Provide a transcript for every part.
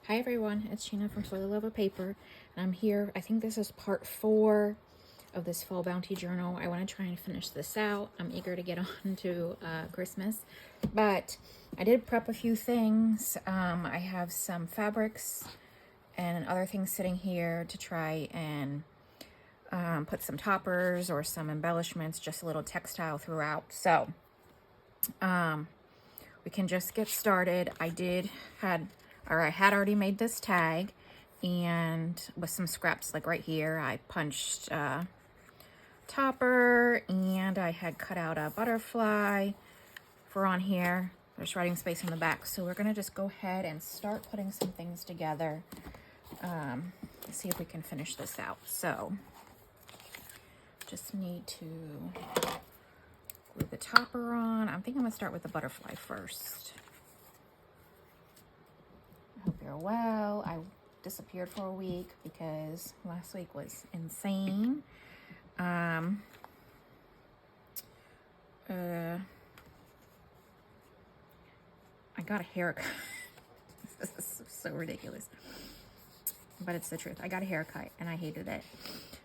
Hi everyone, it's Sheena from For the Love of Paper, and I'm here. I think this is part 4 of this fall bounty journal. I want to try and finish this out. I'm eager to get on to Christmas, but I did prep a few things. I have some fabrics and other things sitting here to try and put some toppers or some embellishments, just a little textile throughout. So we can just get started. I had already made this tag, and with some scraps like right here, I punched topper, and I had cut out a butterfly for on here. There's writing space in the back, so we're gonna just go ahead and start putting some things together. See if we can finish this out. So just need to glue the topper on. I think I'm gonna start with the butterfly first. I hope you're well. I disappeared for a week because last week was insane. I got a haircut. This is so ridiculous, but it's the truth. I got a haircut and I hated it.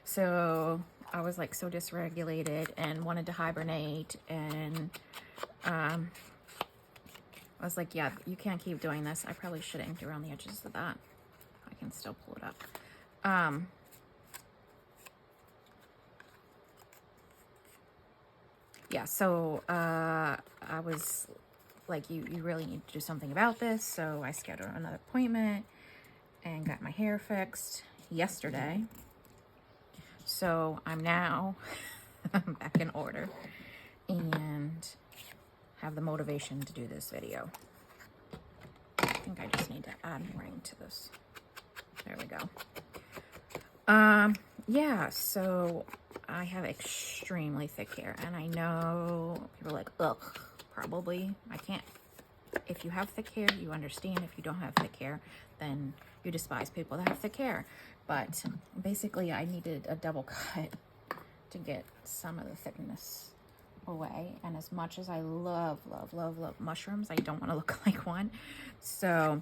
So I was like so dysregulated and wanted to hibernate, and I was like, yeah, you can't keep doing this. I probably should ink around the edges of that. I can still pull it up. Yeah, so I was like, you really need to do something about this. So I scheduled another appointment and got my hair fixed yesterday. So I'm now back in order and have the motivation to do this video. I think I just need to add ring to this. There we go. Yeah, so I have extremely thick hair, and I know people are like, ugh, probably. I can't. If you have thick hair, you understand. If you don't have thick hair, then you despise people that have thick hair. But basically, I needed a double cut to get some of the thickness away. And as much as I love mushrooms, I don't want to look like one. So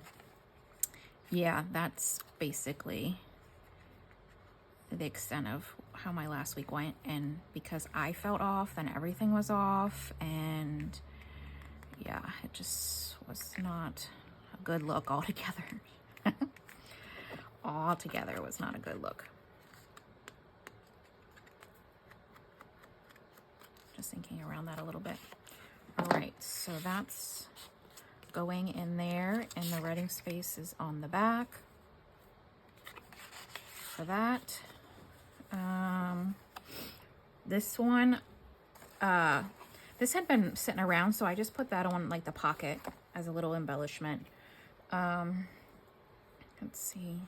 yeah, that's basically the extent of how my last week went. And because I felt off, then everything was off, and yeah, it just was not a good look altogether. Altogether, it was not a good look. Just thinking around that a little bit. All right, so that's going in there, and the writing space is on the back for that. This one, this had been sitting around, so I just put that on like the pocket as a little embellishment. Let's see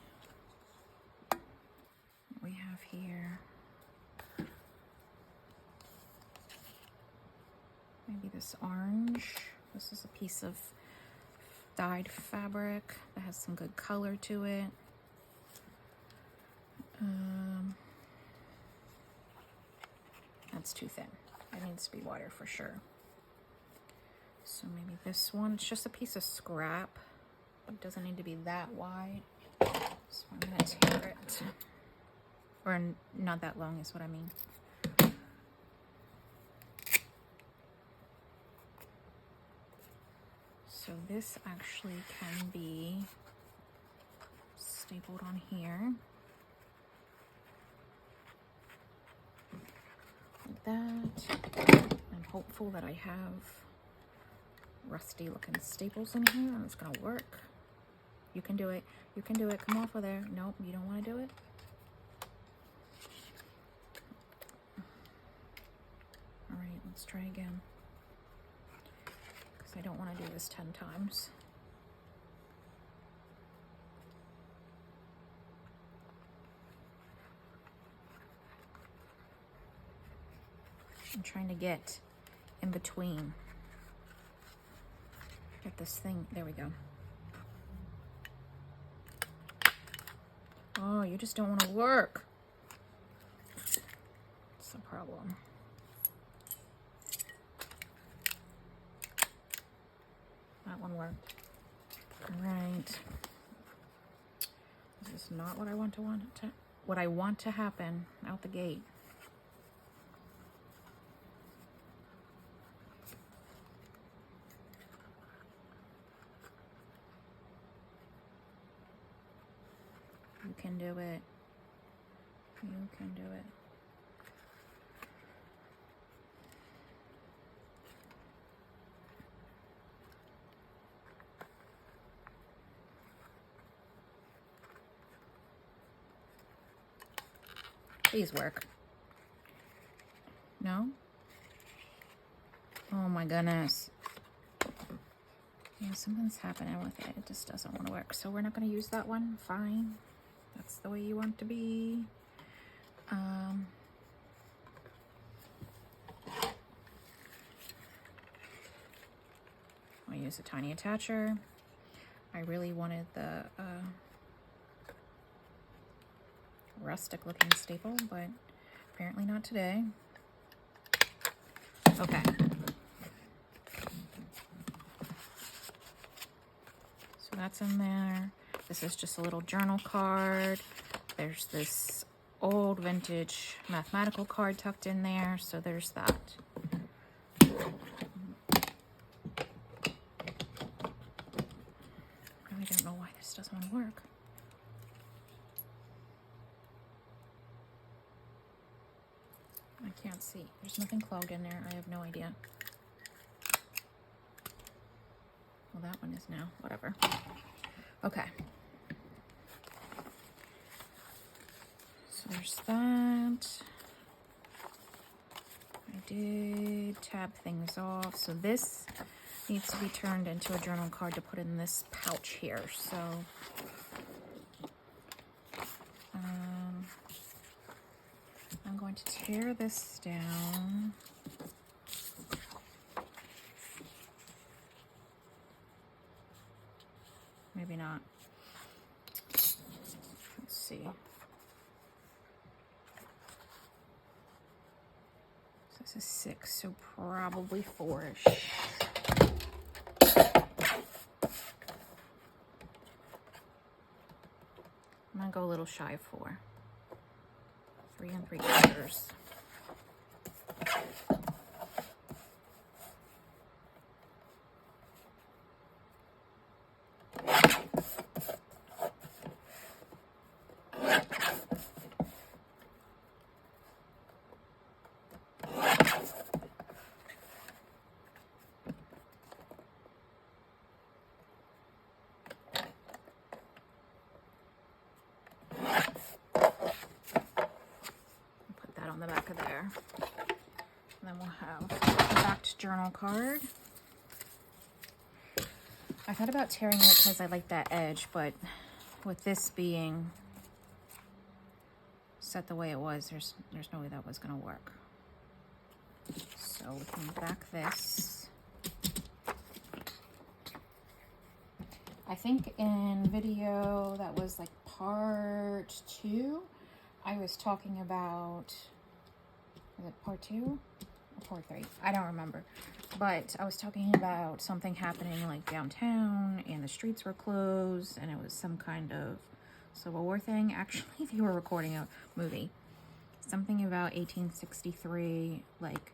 what we have here. Maybe this orange. This is a piece of dyed fabric that has some good color to it. That's too thin. It needs to be wider for sure. So maybe this one. It's just a piece of scrap. It doesn't need to be that wide. So I'm gonna tear it. Or not that long is what I mean. So this actually can be stapled on here. Like that. I'm hopeful that I have rusty looking staples in here and it's gonna work. You can do it. You can do it. Come off of there. Nope, you don't want to do it. All right, let's try again. Because I don't want to do this 10 times. I'm trying to get in between. Get this thing. There we go. Oh, you just don't want to work. It's a problem. That one worked. All right. is not what I want to happen out the gate. You can do it. You can do it. Please work. No? Oh my goodness. Yeah, something's happening with it. It just doesn't want to work. So we're not going to use that one. Fine. That's the way you want it to be. I'll use a tiny attacher. I really wanted the rustic looking staple, but apparently not today. Okay. So that's in there. This is just a little journal card. There's this old vintage mathematical card tucked in there, so there's that. I don't know why this doesn't want to work. I can't see. There's nothing clogged in there. I have no idea. Well, that one is now. Whatever. Okay. So there's that. I did tab things off. So this needs to be turned into a journal card to put in this pouch here. So I'm going to tear this down. Maybe not. Let's see. So this is 6, so probably 4-ish. I'm gonna go a little shy of 4. 3 3/4. On the back of there. And then we'll have the backed journal card. I thought about tearing it because I like that edge, but with this being set the way it was, there's no way that was going to work. So we can back this. I think in video that was like part 2, I was talking about, is it part 2 or part 3? I don't remember. But I was talking about something happening like downtown and the streets were closed and it was some kind of Civil War thing. Actually, they were recording a movie. Something about 1863, like,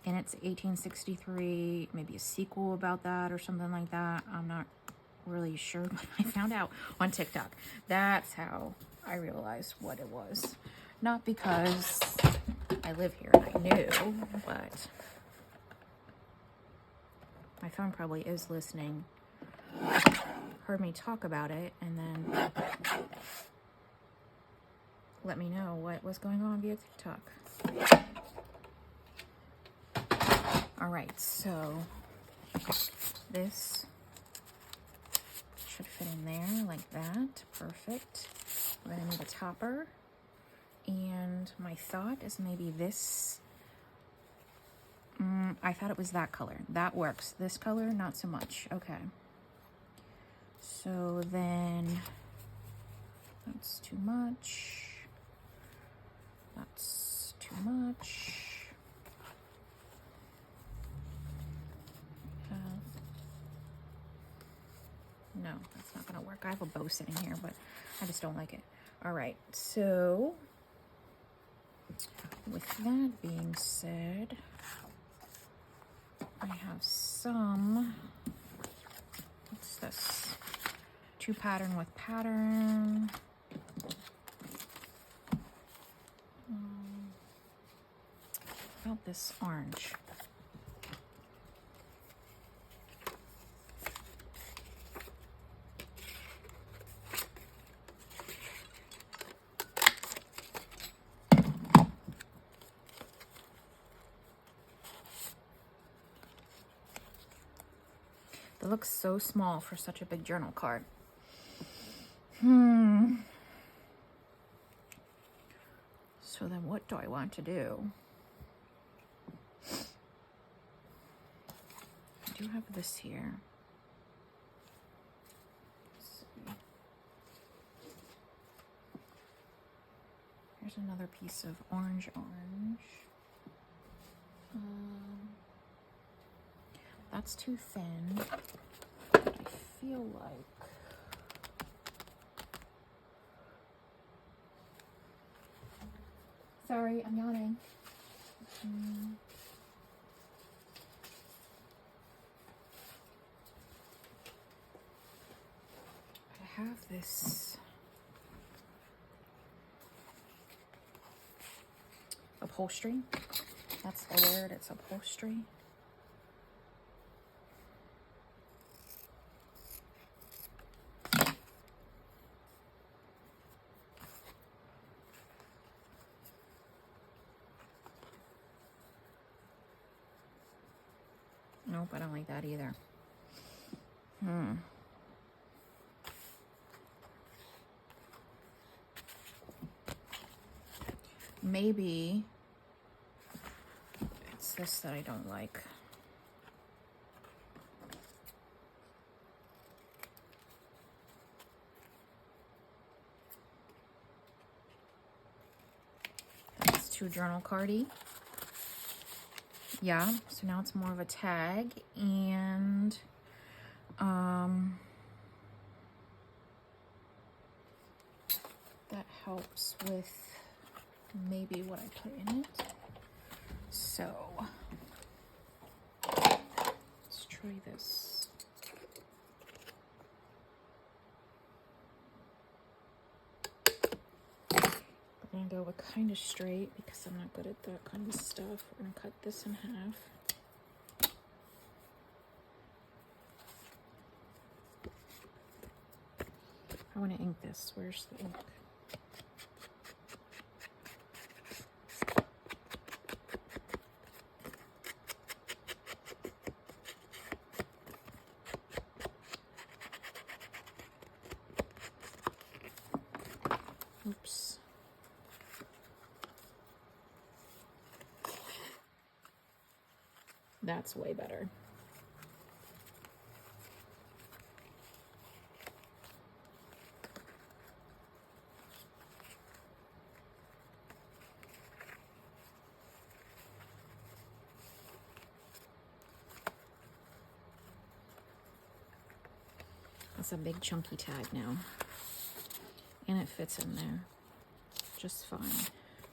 and it's 1863, maybe a sequel about that or something like that. I'm not really sure, but I found out on TikTok. That's how I realized what it was. Not because I live here and I knew, but my phone probably is listening. Heard me talk about it and then let me know what was going on via TikTok. All right, so this should fit in there like that. Perfect. We're gonna need a topper. And my thought is maybe this. I thought it was that color. That works. This color, not so much. Okay. So then that's too much. That's too much. No, No, that's not gonna work. I have a bow sitting here, but I just don't like it. All right, so with that being said, I have some, what's this? 2 pattern with pattern. About this orange. It looks so small for such a big journal card. So then what do I want to do? I do have this here. Let's see. Here's another piece of orange. That's too thin. I feel like sorry, I'm yawning. I have this upholstery. That's the word, it's upholstery. Nope, I don't like that either. Maybe it's this that I don't like. That's too journal cardy. Yeah, so now it's more of a tag, and that helps with maybe what I put in it. So let's try this. I'm gonna go with kind of straight because I'm not good at that kind of stuff. We're gonna cut this in half. I want to ink this. Where's the ink? Oops. That's way better. That's a big chunky tag now. And it fits in there just fine.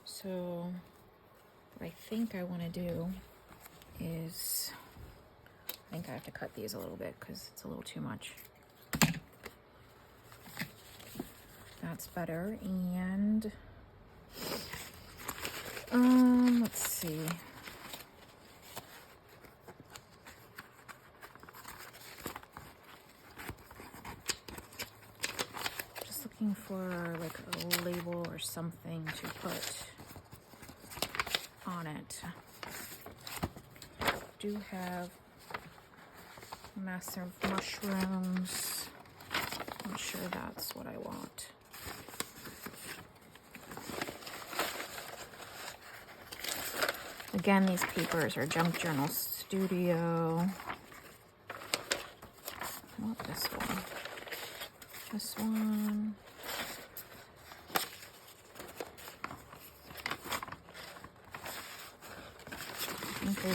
So what I think I want to do is, I think I have to cut these a little bit because it's a little too much. That's better. And let's see. Just looking for like a label or something to put on it. Do have massive mushrooms. I'm sure that's what I want. Again, these papers are Junk Journal Studio. I want this one. This one.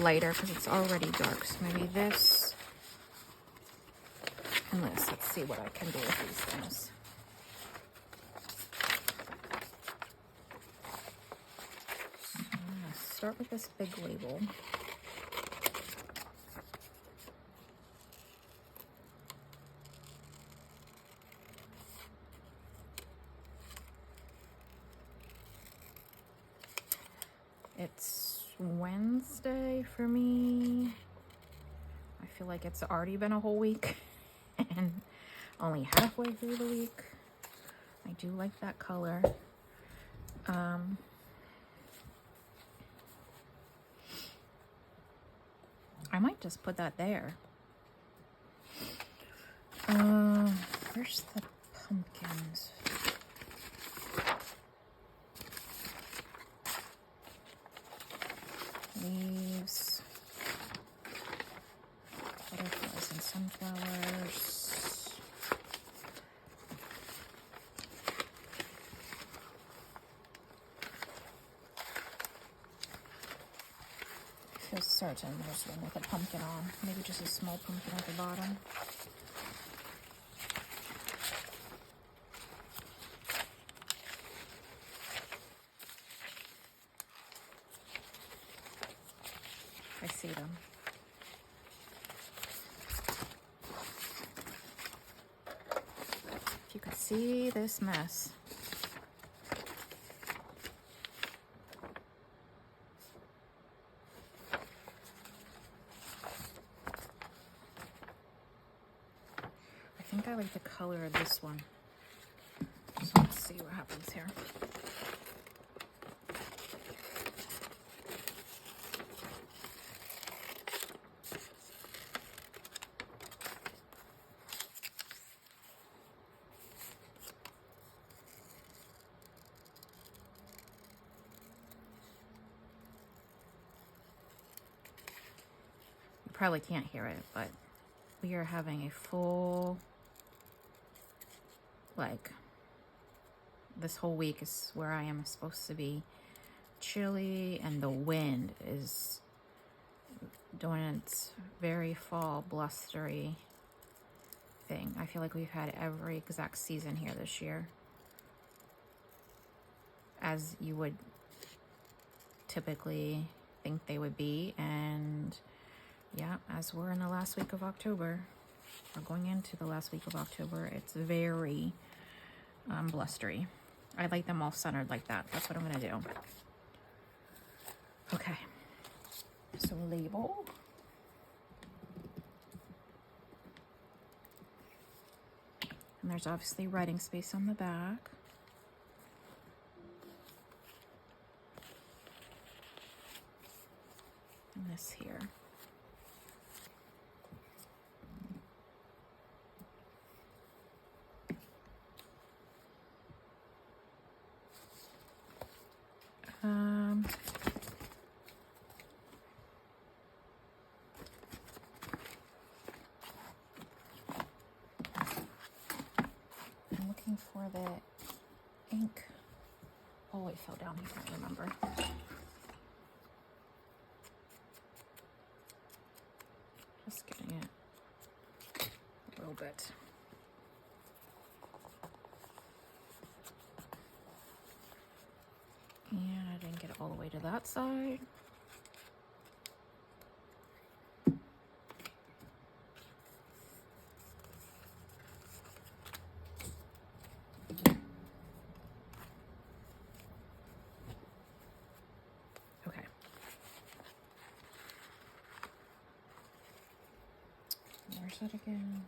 Lighter because it's already dark, so maybe this. And let's see what I can do with these things. So I'm gonna start with this big label. It's Wednesday for me. I feel like it's already been a whole week and only halfway through the week. I do like that color. I might just put that there. Where's the pumpkins? Leaves, butterflies and sunflowers. I feel certain there's one with a pumpkin on. Maybe just a small pumpkin at the bottom. I see them. If you could see this mess. I think I like the color of this one. So let's see what happens here. Probably can't hear it, but we are having a full, like, this whole week is where I am supposed to be chilly, and the wind is doing its very fall blustery thing. I feel like we've had every exact season here this year, as you would typically think they would be. And yeah, as we're in the last week of October, we're going into the last week of October, it's very blustery. I like them all centered like that. That's what I'm gonna do. Okay, so label. And there's obviously writing space on the back. And this here. I'm looking for the ink. Oh, it fell down. I can't remember. Just getting it a little bit. And I didn't get it all the way to that side. Okay. Where's that again?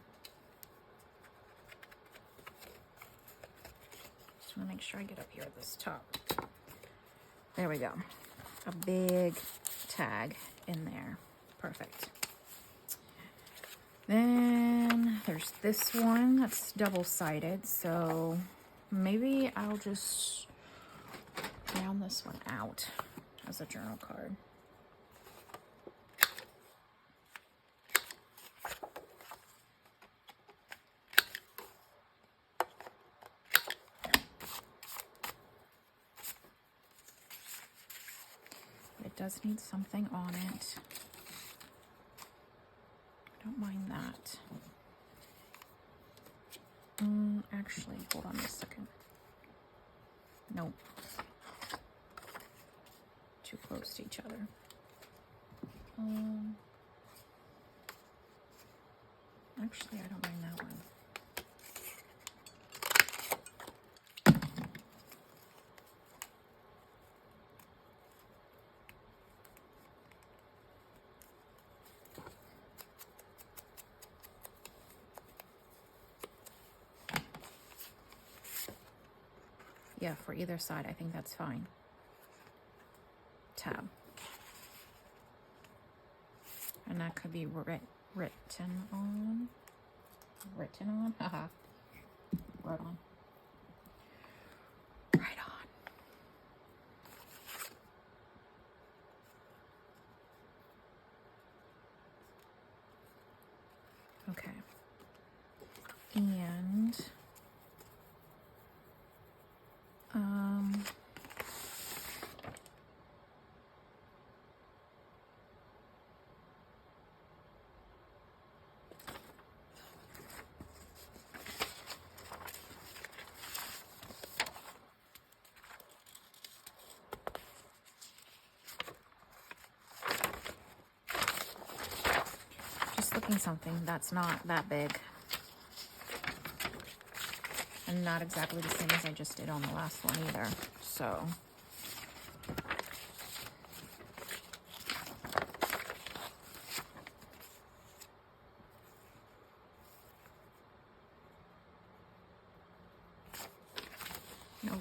Just want to make sure I get up here at this top. There we go. A big tag in there. Perfect. Then there's this one that's double-sided, so maybe I'll just round this one out as a journal card. It does need something on it. I don't mind that. Actually, hold on a second. Nope. Too close to each other. Actually, I don't mind that one. Yeah, for either side, I think that's fine. Tab. And that could be written on. Haha. Right on. Right on. Okay. And just looking something that's not that big. And not exactly the same as I just did on the last one either. So nope.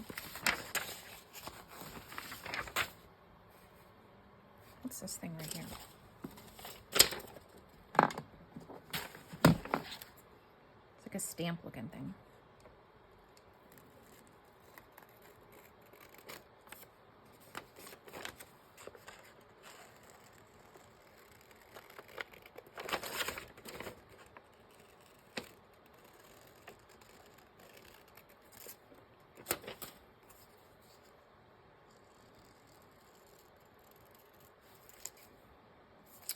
What's this thing right here? It's like a stamp looking thing.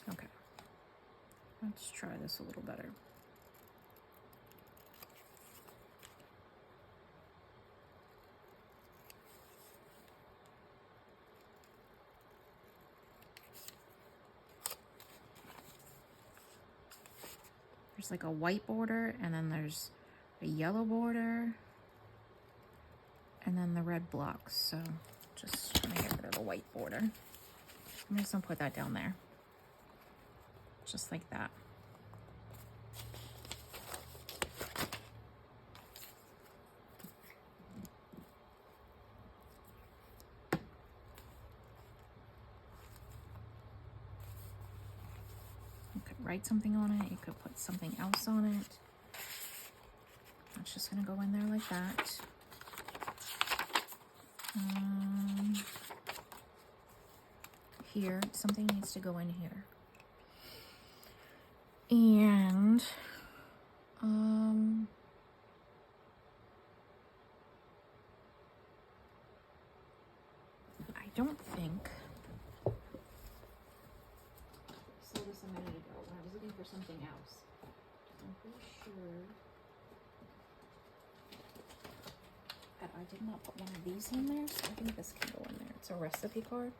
Okay. Let's try this a little better. There's like a white border, and then there's a yellow border, and then the red blocks. So just trying to get rid of the white border. I'm just gonna put that down there. Just like that. You could write something on it. You could put something else on it. That's just gonna go in there like that. Here, something needs to go in here. And I don't think I saw this a minute ago when I was looking for something else. I'm pretty sure that I did not put one of these in there, so I think this can go in there. It's a recipe card.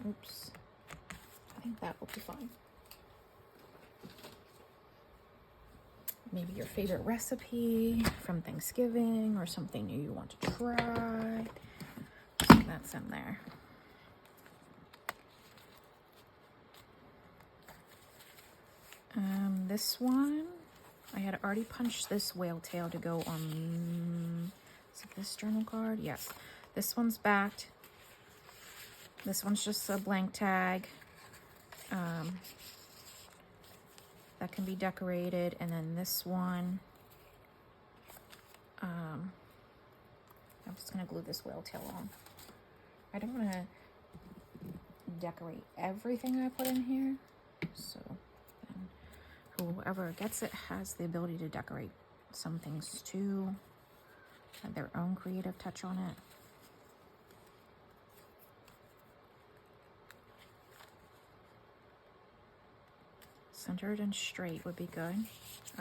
Oops. I think that will be fine. Maybe your favorite recipe from Thanksgiving or something new you want to try. So that's in there. This one, I had already punched this whale tail to go on, is it this journal card? Yes. This one's backed. This one's just a blank tag. That can be decorated. And then this one, I'm just gonna glue this whale tail on. I don't wanna decorate everything I put in here. So then whoever gets it has the ability to decorate some things too. Have their own creative touch on it. Centered and straight would be good.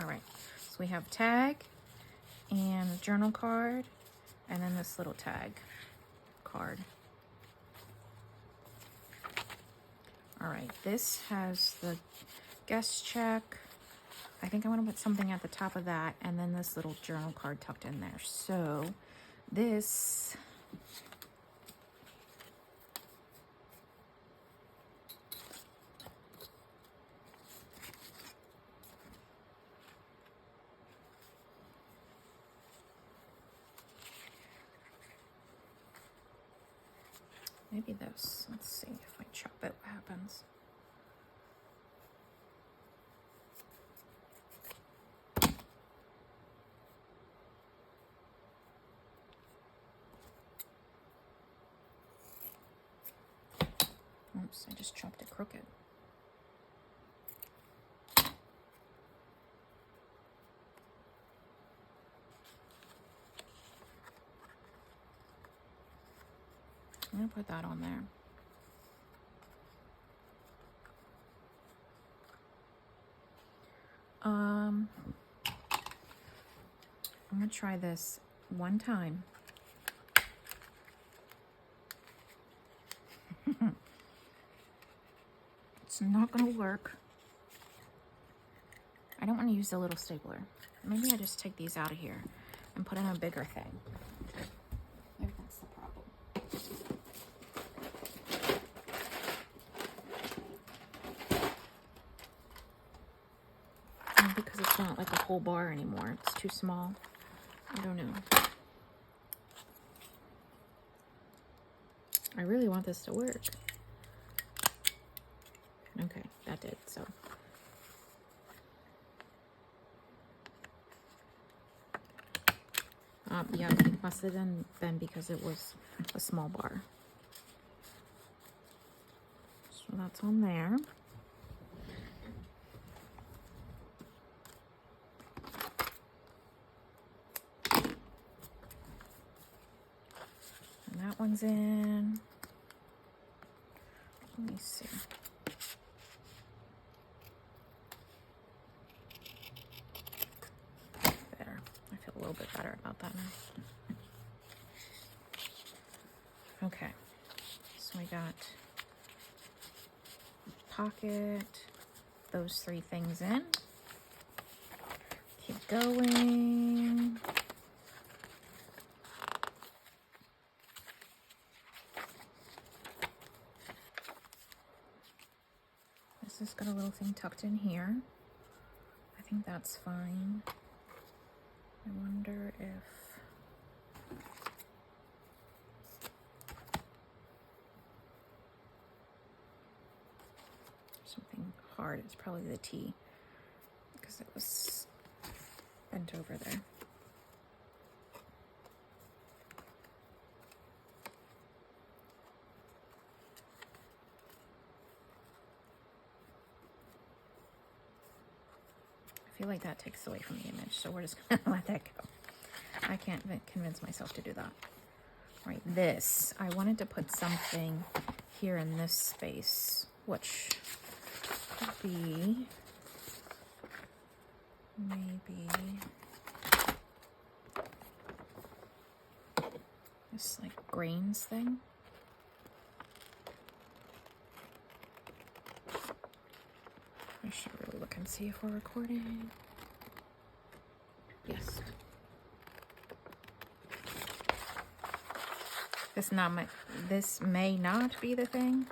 All right, so we have tag and journal card, and then this little tag card. All right, this has the guest check. I think I want to put something at the top of that, and then this little journal card tucked in there. So this, maybe this. Let's see if I chop it, what happens. Oops, I just chopped it crooked. I'm gonna put that on there. I'm gonna try this one time. It's not gonna work. I don't want to use the little stapler. Maybe I just take these out of here and put in a bigger thing. Maybe that's the problem. Maybe because it's not like a whole bar anymore. It's too small. I don't know. I really want this to work. Okay, that did, so. Yeah, it must have been because it was a small bar. So that's on there. And that one's in. Let me see. Better. I feel a little bit better about that now. Okay. So we got pocket, those three things in. Keep going. This has got a little thing tucked in here. I think that's fine. I wonder if something hard. It's probably the T because it was bent over there. I feel like that takes away from the image, so we're just gonna let that go. I can't convince myself to do that. Right, this, I wanted to put something here in this space, which could be maybe this like grains thing. I should really look and see if we're recording. Yes. This may not be the thing.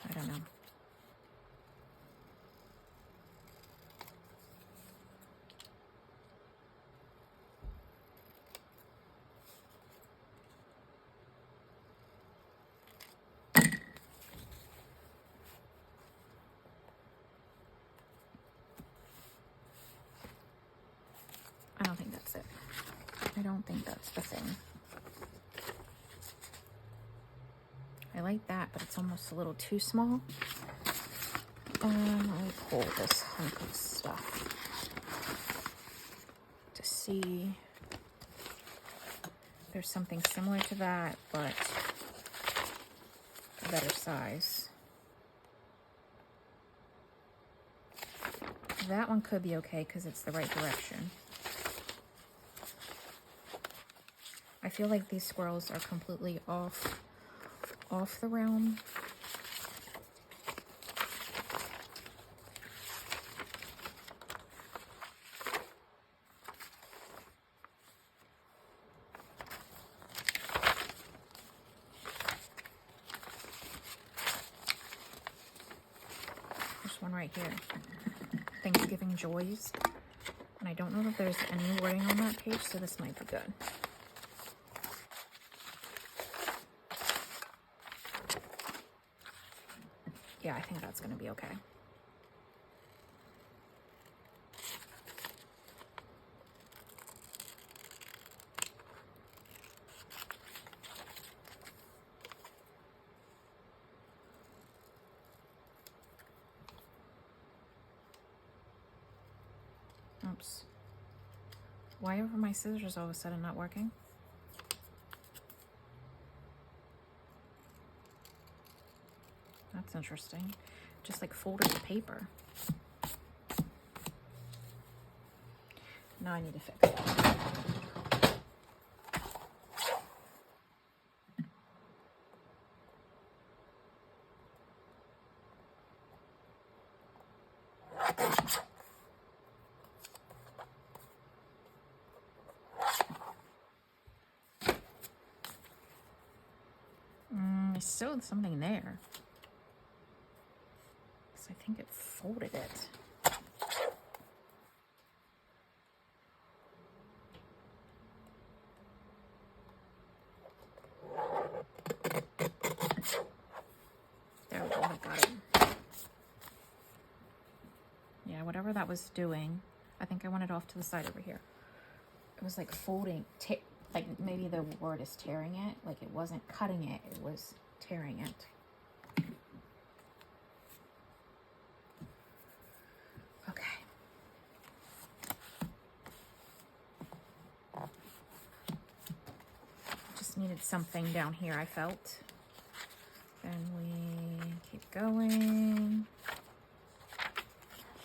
I don't know. I don't think that's it. I don't think that's the thing. I like that, but it's almost a little too small. Let me pull this hunk of stuff to see there's something similar to that, but a better size. That one could be okay because it's the right direction. I feel like these squirrels are completely off the realm. There's one right here. Thanksgiving Joys. And I don't know if there's any wording on that page, so this might be good. Yeah, I think that's going to be okay. Oops. Why are my scissors all of a sudden not working? That's interesting. Just like folded the paper. Now I need to fix it. I sewed something there. So I think it folded it. There we go, I got it. Yeah, whatever that was doing, I think I want it off to the side over here. It was like folding, like maybe the word is tearing it, like it wasn't cutting it, it was tearing it. Okay. Just needed something down here, I felt. Then we keep going.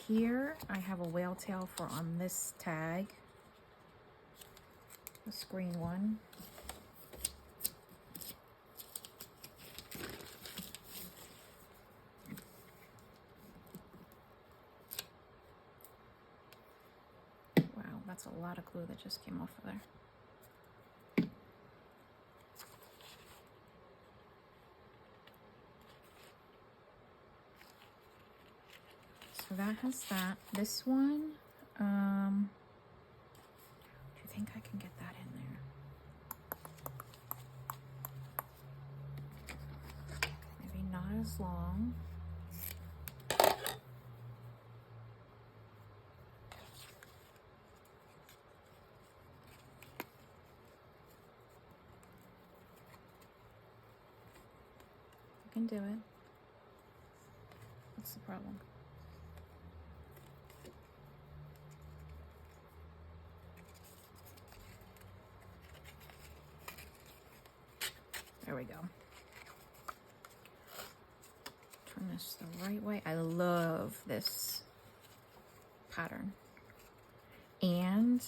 Here, I have a whale tail for on this tag. The screen one. Wow, that's a lot of glue that just came off of there. So that has that. This one, do you think I can get that in there? Maybe not as long. I can do it. What's the problem? There we go. Turn this the right way. I love this pattern. And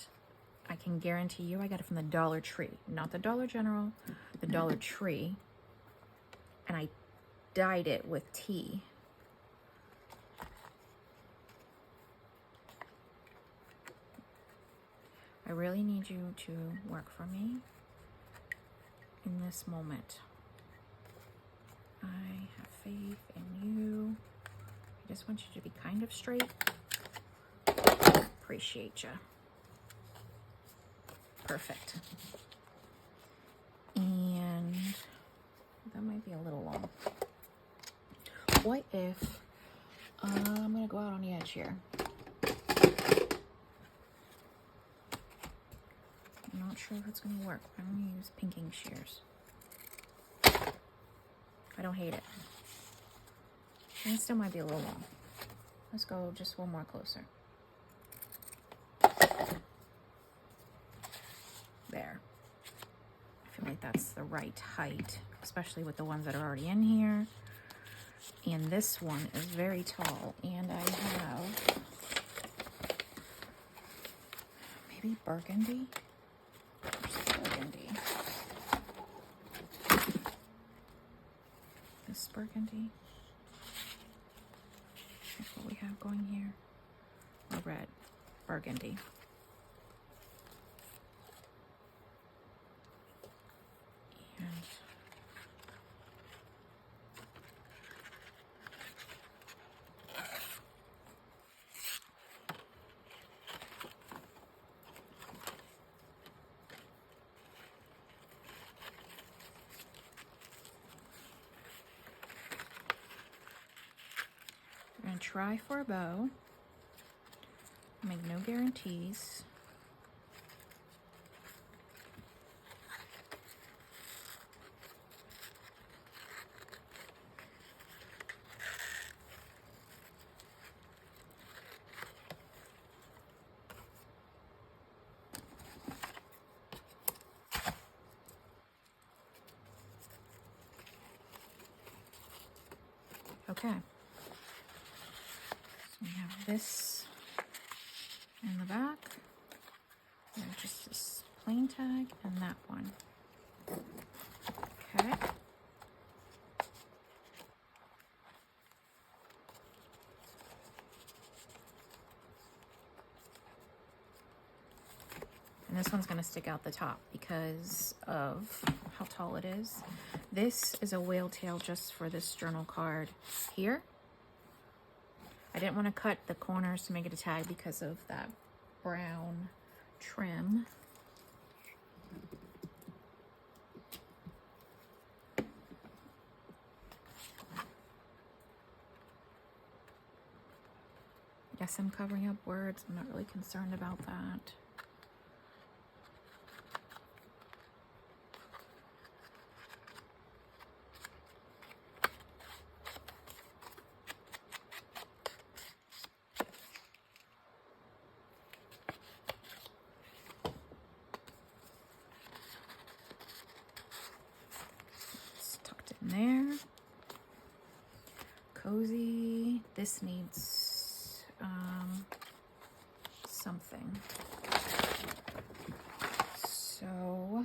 I can guarantee you I got it from the Dollar Tree. Not the Dollar General, the Dollar Tree. And I dyed it with tea. I really need you to work for me in this moment. I have faith in you. I just want you to be kind of straight. Appreciate you. Perfect. And that might be a little long. What if I'm gonna go out on the edge here. I'm not sure if it's gonna work. I'm gonna use pinking shears. I don't hate it. And it still might be a little long. Let's go just one more closer. There. like that's the right height, especially with the ones that are already in here. And this one is very tall, and I have maybe burgundy. Where's burgundy? This burgundy. That's what we have going here. Or red, burgundy. And we're gonna try for a bow. Make no guarantees. Okay. So we have this in the back. And just this plain tag and that one. Okay. And this one's gonna stick out the top because of how tall it is. This is a whale tail just for this journal card here. I didn't want to cut the corners to make it a tag because of that brown trim. Yes, I'm covering up words. I'm not really concerned about that. There. Cozy. This needs something. So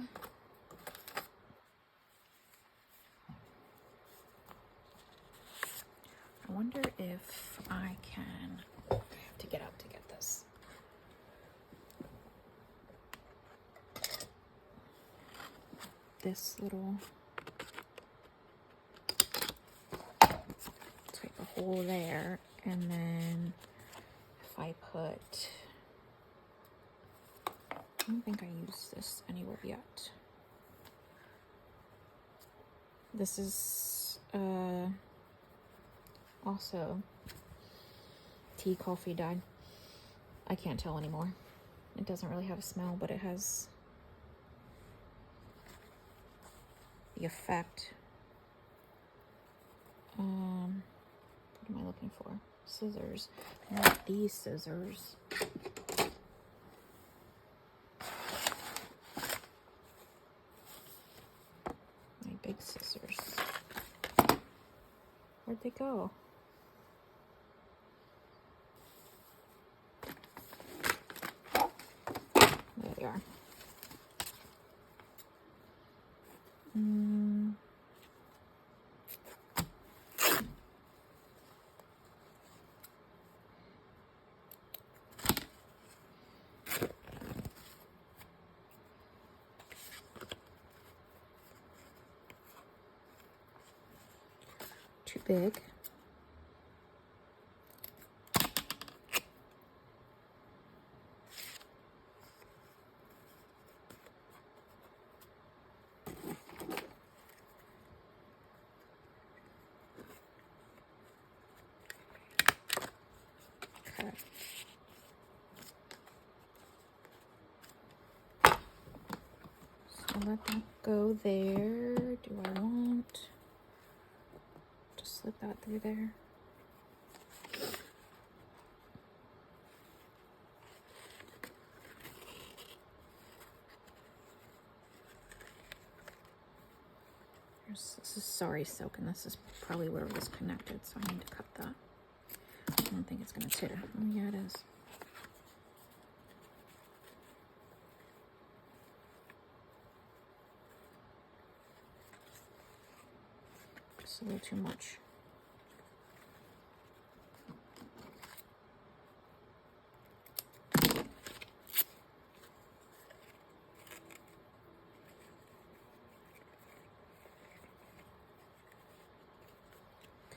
I wonder if I can. I have to get out to get this. This little hole there, and then if I put, I don't think I used this anywhere yet. This is also tea, coffee dyed. I can't tell anymore. It doesn't really have a smell, but it has the effect. What am I looking for? Scissors. Not these scissors. My big scissors. Where'd they go? There they are. Too big. Okay. So let that go there. Do I want to slip that through there? This is sorry silk, and this is probably where it was connected, so I need to cut that. I don't think it's gonna tear. Oh yeah, it is. Just a little too much.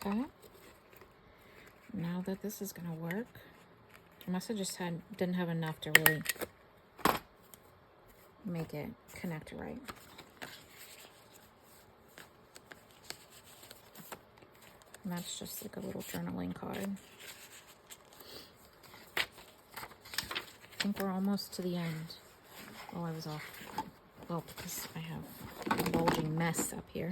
Okay. Now that this is gonna work, I must have just didn't have enough to really make it connect right. And that's just like a little journaling card. I think we're almost to the end. Oh, I was off. Well, because I have a bulging mess up here.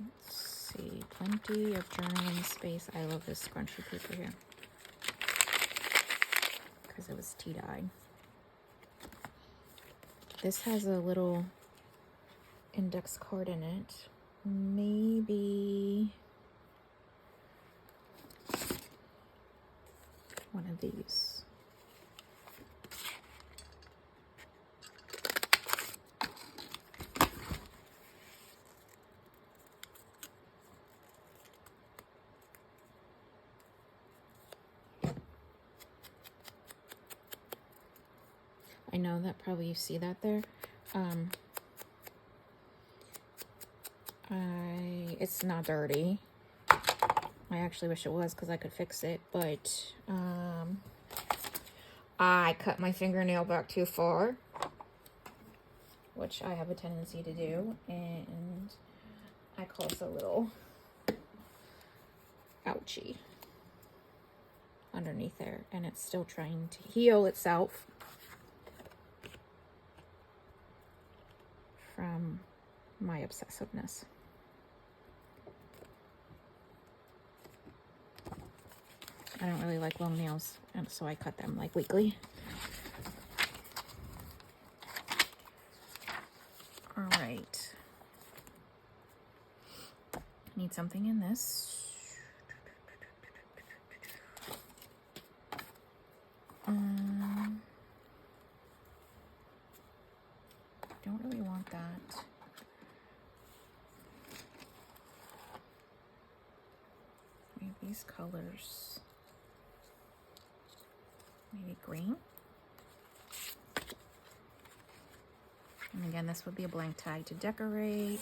Let's see. Plenty of journaling space. I love this scrunchy paper here because it was tea-dyed. This has a little index card in it. Maybe one of these. I know that probably you see that there. It's not dirty. I actually wish it was because I could fix it, but I cut my fingernail back too far, which I have a tendency to do, and I caused a little ouchie underneath there, and it's still trying to heal itself from my obsessiveness. I don't really like long nails, and so I cut them like weekly. All right. Need something in this. Don't really want that. Maybe these colors. Maybe green. And again, this would be a blank tag to decorate.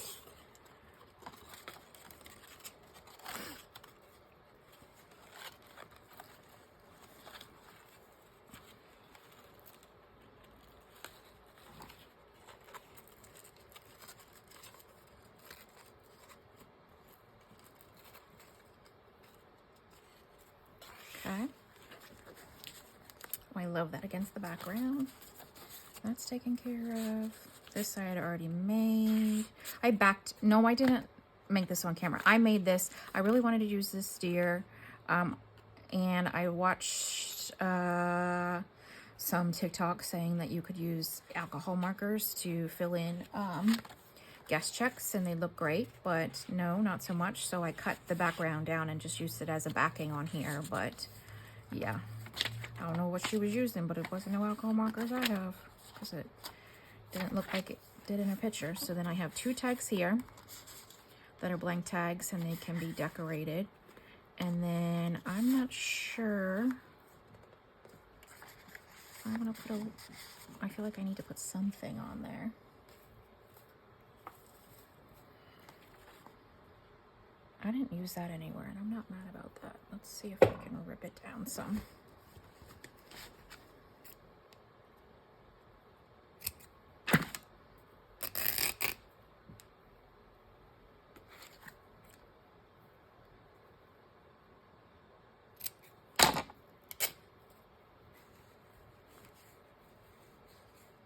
Okay. I love that against the background. That's taken care of. This I had already made. No, I didn't make this on camera. I made this. I really wanted to use this deer. And I watched some TikTok saying that you could use alcohol markers to fill in guest checks, and they look great, but no, not so much. So I cut the background down and just used it as a backing on here, but yeah. I don't know what she was using, but it wasn't no alcohol markers I have, because it didn't look like it did in her picture. So then I have two tags here that are blank tags, and they can be decorated. And then I'm not sure. I'm gonna put I feel like I need to put something on there. I didn't use that anywhere, and I'm not mad about that. Let's see if I can rip it down some.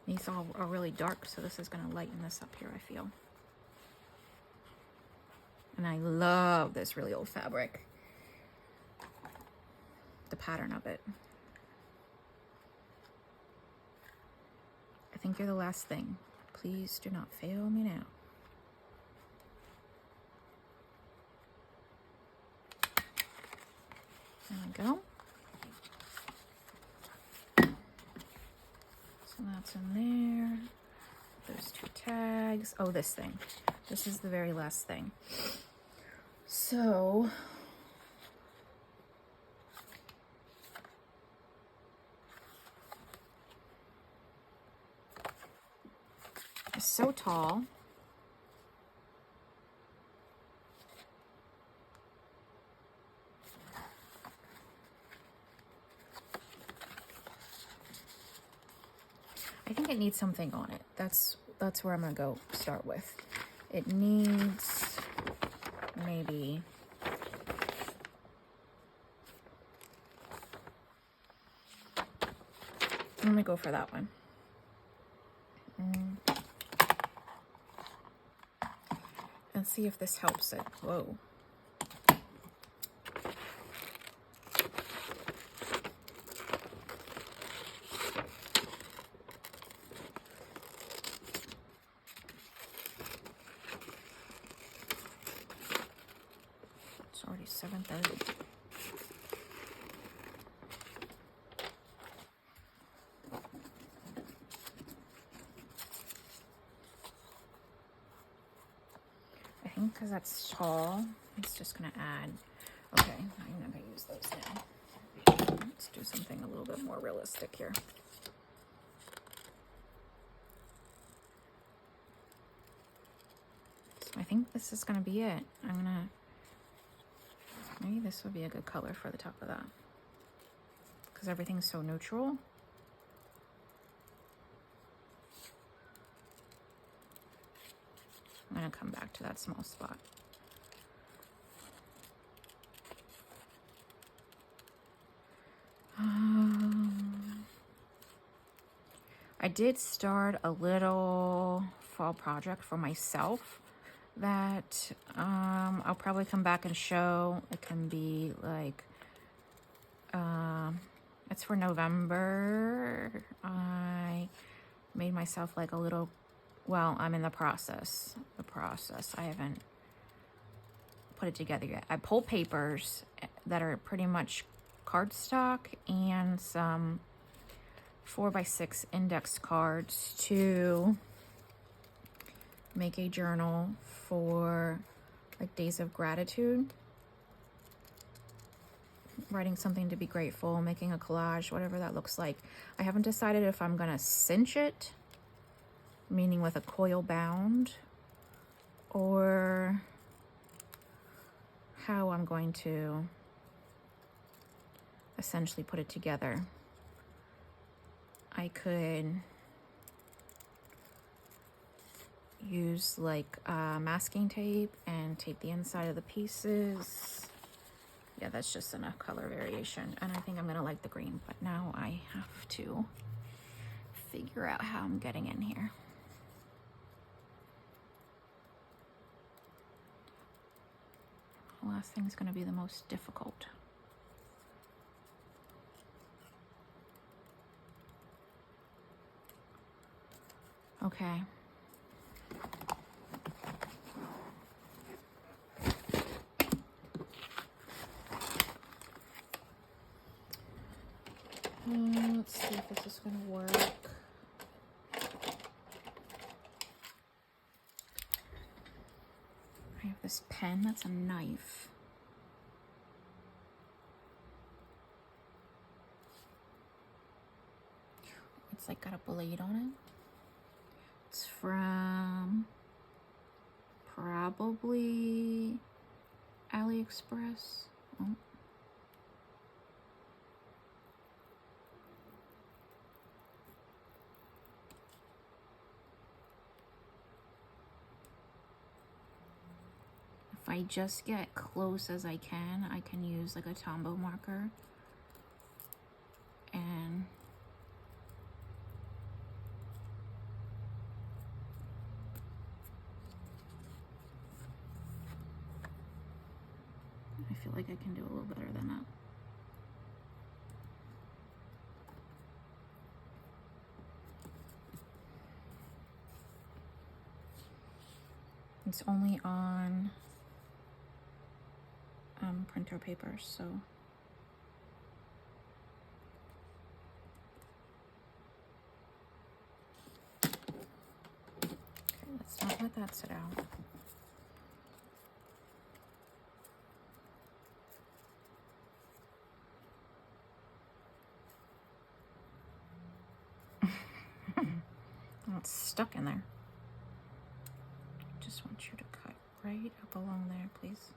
These all are really dark, so this is going to lighten this up here, I feel. And I love this really old fabric. The pattern of it. think you're the last thing. Please do not fail me now. There we go. So that's in there. Those 2 tags. Oh, this thing. This is the very last thing. So it's so tall. I think it needs something on it. That's where I'm gonna go start with. It needs maybe I'm gonna go for that one. And see if this helps it. Whoa. It's already 7:30. Because that's tall, it's just gonna add. Okay, I'm not gonna use those now. Let's do something a little bit more realistic here. So I think this is gonna be it. Maybe this would be a good color for the top of that, because everything's so neutral. I'm gonna come back to that small spot. I did start a little fall project for myself that I'll probably come back and show. It can be like, it's for November. I made myself like a little, well, I'm in the process. I haven't put it together yet. I pulled papers that are pretty much cardstock and some 4x6 index cards to make a journal for like days of gratitude. Writing something to be grateful, making a collage, whatever that looks like. I haven't decided if I'm gonna cinch it, meaning with a coil bound, or how I'm going to essentially put it together. I could use like masking tape and tape the inside of the pieces. Yeah, that's just enough color variation. And I think I'm gonna like the green, but now I have to figure out how I'm getting in here. The last thing is gonna be the most difficult. Okay. Let's see if this is gonna work. I have this pen that's a knife. It's like got a blade on it. It's from probably AliExpress. Oh. If I just get close as I can use like a Tombow marker and I feel like I can do a little better than that. It's only on printer paper, so okay, let's not let that sit out. It's stuck in there. Just want you to cut right up along there, please.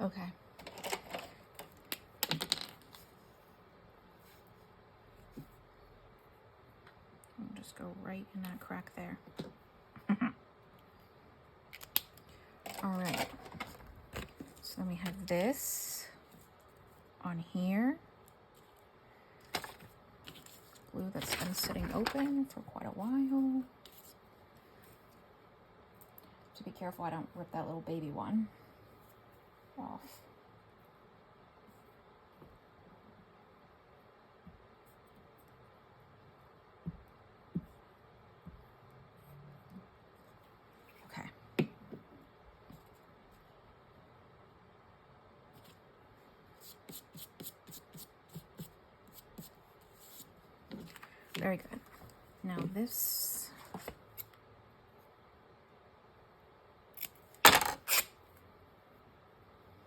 Okay. I'll just go right in that crack there. All right. So then we have this on here. Glue that's been sitting open for quite a while. To be careful I don't rip that little baby one off. Okay. Very good. Now this,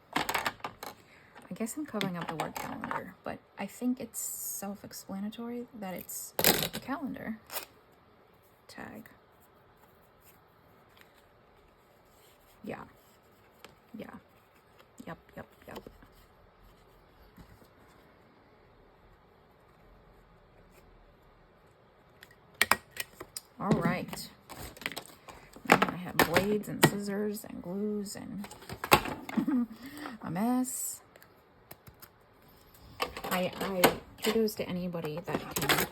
I guess I'm covering up the word calendar, but I think it's self-explanatory that it's a calendar tag. Yeah. Yeah. Yep. All right. Now I have blades and scissors and glues and a mess. I kudos to anybody that can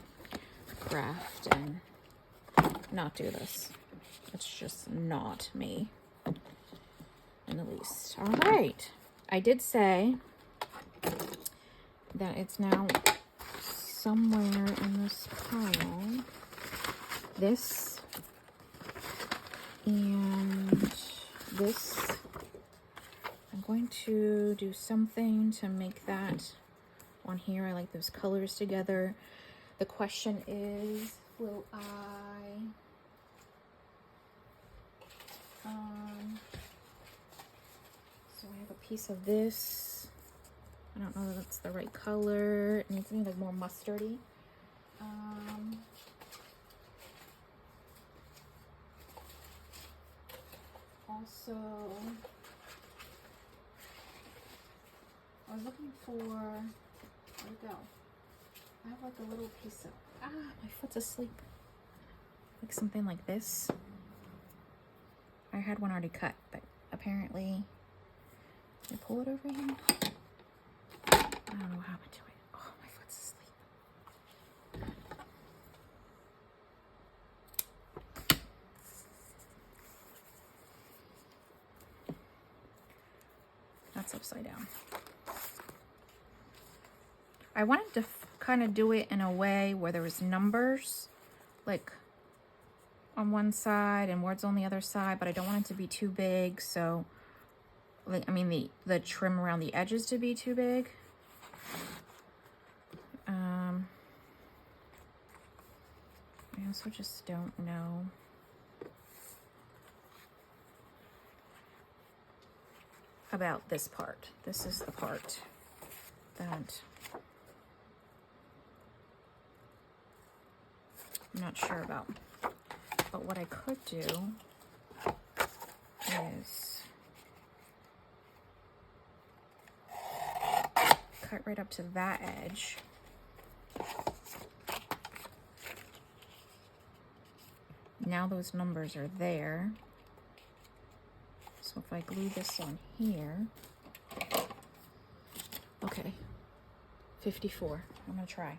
craft and not do this. It's just not me in the least. All right. I did say that it's now somewhere in this pile. This and this. I'm going to do something to make that on here. I like those colors together. The question is, will I so I have a piece of this. I don't know if that's the right color. It needs to be like more mustardy. Also, I was looking for, where'd it go? I have like a little piece of, my foot's asleep. Like something like this. I had one already cut, but apparently, I pull it over here. I don't know what happened to it. Oh, my foot's asleep. That's upside down. I wanted to kind of do it in a way where there was numbers, like on one side and words on the other side, but I don't want it to be too big. So, like, I mean, the trim around the edges to be too big. I also just don't know. About this part. This is the part that I'm not sure about. But what I could do is cut right up to that edge. Now those numbers are there. So if I glue this on here, okay, 54, I'm gonna try.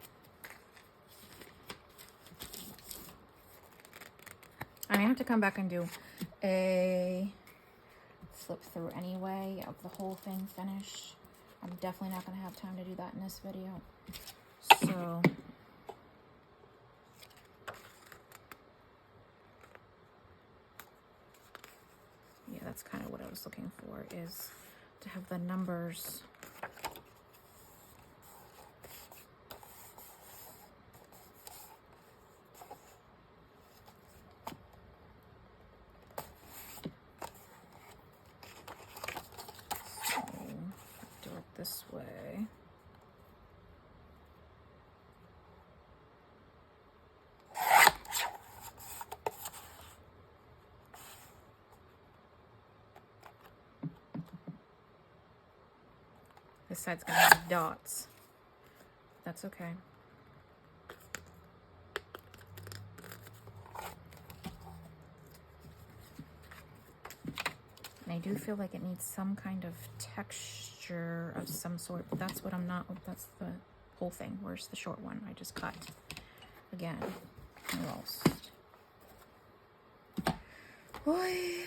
I may have to come back and do a flip through anyway of the whole thing finished. I'm definitely not going to have time to do that in this video. So yeah, that's kind of what I was looking for, is to have the numbers. So do it this way. This side's gonna have dots. That's okay. And I do feel like it needs some kind of texture of some sort, but that's what I'm not, that's the whole thing. Where's the short one? I just cut. Again, lost. Boy.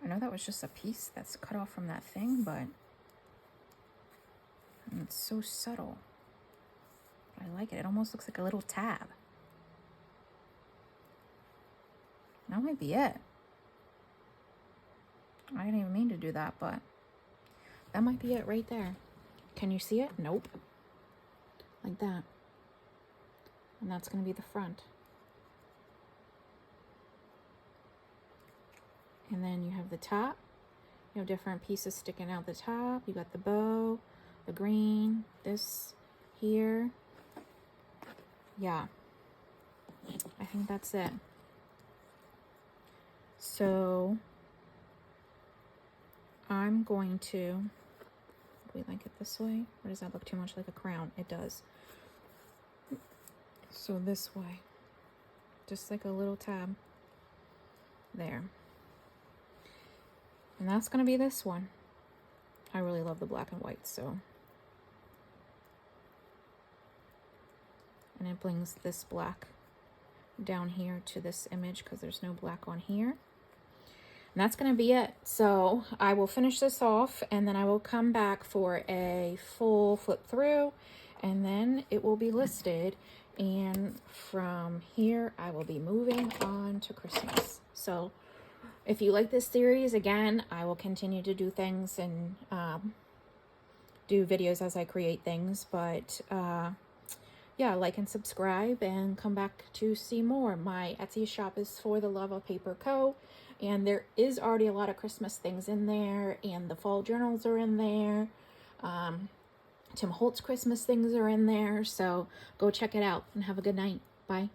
I know that was just a piece that's cut off from that thing, but it's so subtle. I like it. It almost looks like a little tab. That might be it. I didn't even mean to do that, but that might be it right there. Can you see it? Nope. Like that. And that's going to be the front. And then you have the top. You have different pieces sticking out the top. You got the bow, the green, this here. Yeah. I think that's it. So I'm going to, do we like it this way? Or does that look too much like a crown? It does. So this way. Just like a little tab. There. And that's going to be this one. I really love the black and white, so. And it brings this black down here to this image because there's no black on here. And that's going to be it. So I will finish this off and then I will come back for a full flip through and then it will be listed. And from here, I will be moving on to Christmas. So if you like this series, again, I will continue to do things and do videos as I create things. But yeah, like and subscribe and come back to see more. My Etsy shop is For the Love of Paper Co. And there is already a lot of Christmas things in there. And the fall journals are in there. Tim Holtz Christmas things are in there. So go check it out and have a good night. Bye.